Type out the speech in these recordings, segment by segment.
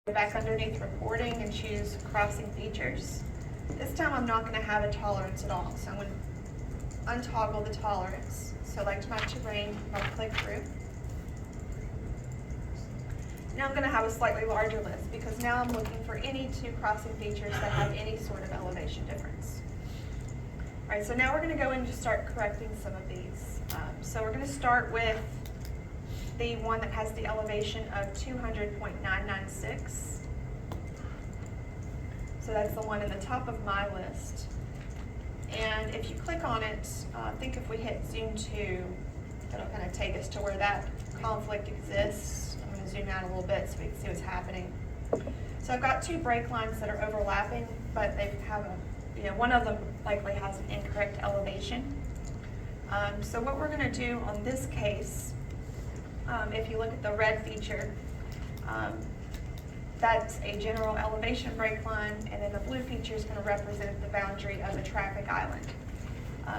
Go back underneath reporting and choose crossing features. This time I'm not going to have a tolerance at all, so I'm going to untoggle the tolerance. Select my terrain, right-click through. Now I'm going to have a slightly larger list because now I'm looking for any two crossing features that have any sort of elevation difference. All right, so now we're going to go in and just start correcting some of these. So we're going to start with the one that has the elevation of 200.996. So that's the one in the top of my list. And if you click on it, I think if we hit zoom to, it'll kind of take us to where that conflict exists. I'm going to zoom out a little bit so we can see what's happening. So I've got two break lines that are overlapping, but they have one of them likely has an incorrect elevation. So what we're going to do on this case, if you look at the red feature, that's a general elevation break line, and then the blue feature is going to represent the boundary of the traffic island.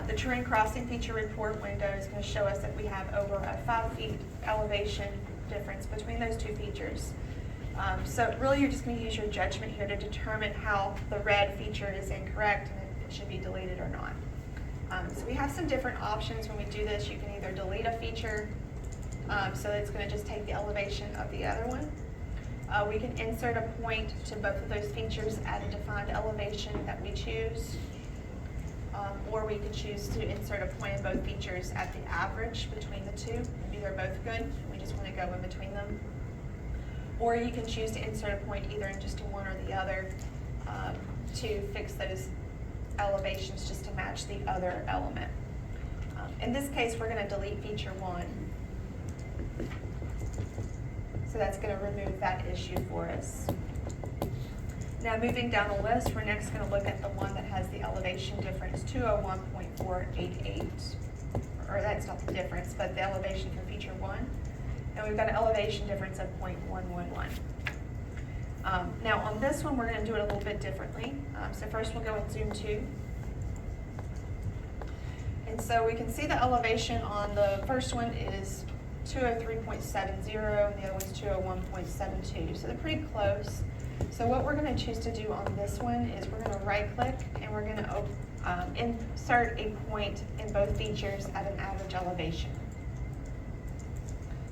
The terrain crossing feature report window is going to show us that we have over a 5 feet elevation difference between those two features. So really you're just going to use your judgment here to determine how the red feature is incorrect and if it should be deleted or not. So we have some different options when we do this. You can either delete a feature, so it's going to just take the elevation of the other one. We can insert a point to both of those features at a defined elevation that we choose. Or we could choose to insert a point in both features at the average between the two. Maybe they're both good, and we just want to go in between them. Or you can choose to insert a point either in just one or the other to fix those elevations just to match the other element. In this case, we're going to delete feature 1. So that's going to remove that issue for us. Now moving down the list, we're next going to look at the one that has the elevation difference 201.488. Or that's not the difference, but the elevation for feature 1. And we've got an elevation difference of 0.111. Now on this one, we're going to do it a little bit differently. So first we'll go with zoom 2. And so we can see the elevation on the first one is 203.70 and the other one's 201.72. So they're pretty close. So what we're going to choose to do on this one is we're going to right click and we're going to insert a point in both features at an average elevation.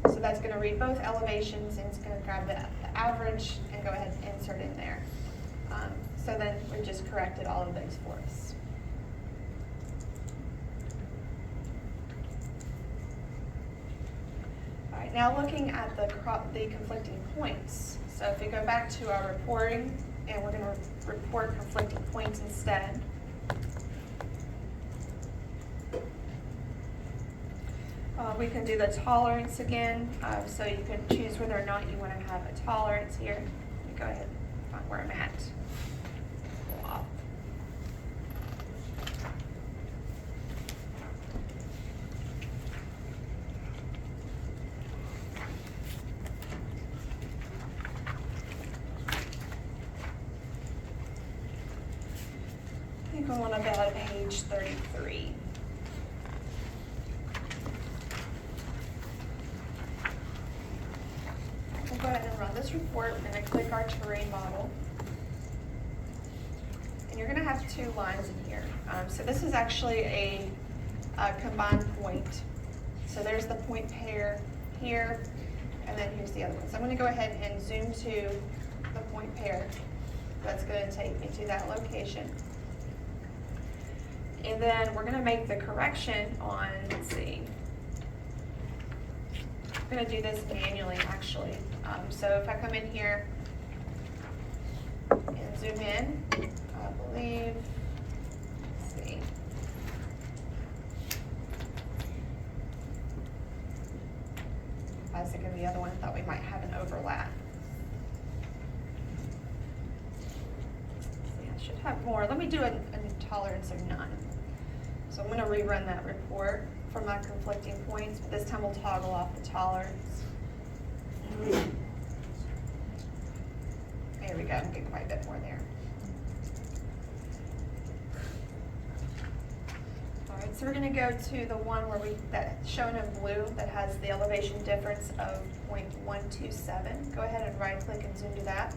So that's going to read both elevations and it's going to grab the average and go ahead and insert in there. So then we just corrected all of those for us. All right, now looking at the conflicting points. So if we go back to our reporting and we're going to report conflicting points instead. We can do the tolerance again, so you can choose whether or not you want to have a tolerance here. Let me go ahead and find where I'm at. Pull off. I think I'm on about page 33. Go ahead and run this report. We're going to click our terrain model. And you're going to have two lines in here. So this is actually a combined point. So there's the point pair here, and then here's the other one. So I'm going to go ahead and zoom to the point pair. That's going to take me to that location. And then we're going to make the correction on, let's see. I'm going to do this manually actually. So if I come in here and zoom in, I believe, let's see. I was thinking of the other one, I thought we might have an overlap. See, I should have more. Let me do a tolerance of none. So I'm going to rerun that report for my conflicting points, but this time we'll toggle off the tolerance. There we go, I'm getting quite a bit more there. All right, So we're gonna go to the one where that's shown in blue, that has the elevation difference of 0.127. Go ahead and right click and zoom to that.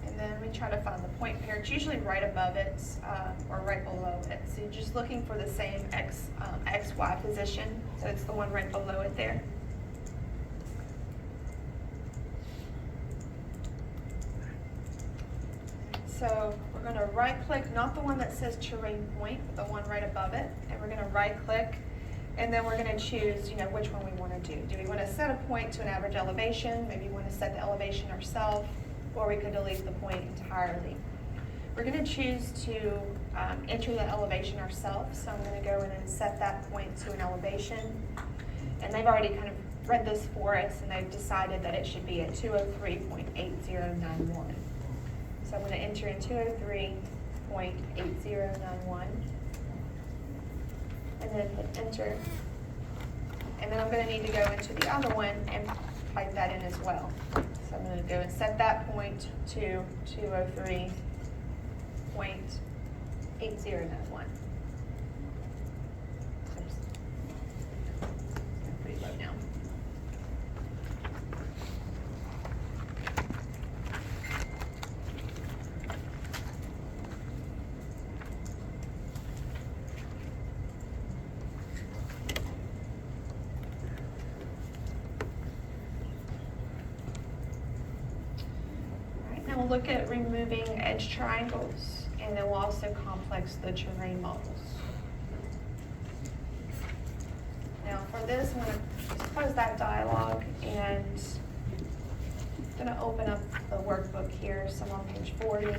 And then we try to find the point pair. It's usually right above it, or right below it. So you're just looking for the same XY position. So it's the one right below it there. So we're going to right click, not the one that says terrain point, but the one right above it. And we're going to right click, and then we're going to choose, which one we want to do. Do we want to set a point to an average elevation? Maybe we want to set the elevation ourselves, or we could delete the point entirely. We're going to choose to enter the elevation ourselves. So I'm going to go in and set that point to an elevation. And they've already kind of read this for us, and they've decided that it should be at 203.8091. So I'm going to enter in 203.8091, and then hit enter. And then I'm going to need to go into the other one and type that in as well. So I'm going to go and set that point to 203.8091. Pretty low now. Now we'll look at removing edge triangles, and then we'll also complex the terrain models. Now for this, I'm going to close that dialog, and I'm going to open up the workbook here, so I'm on page 40.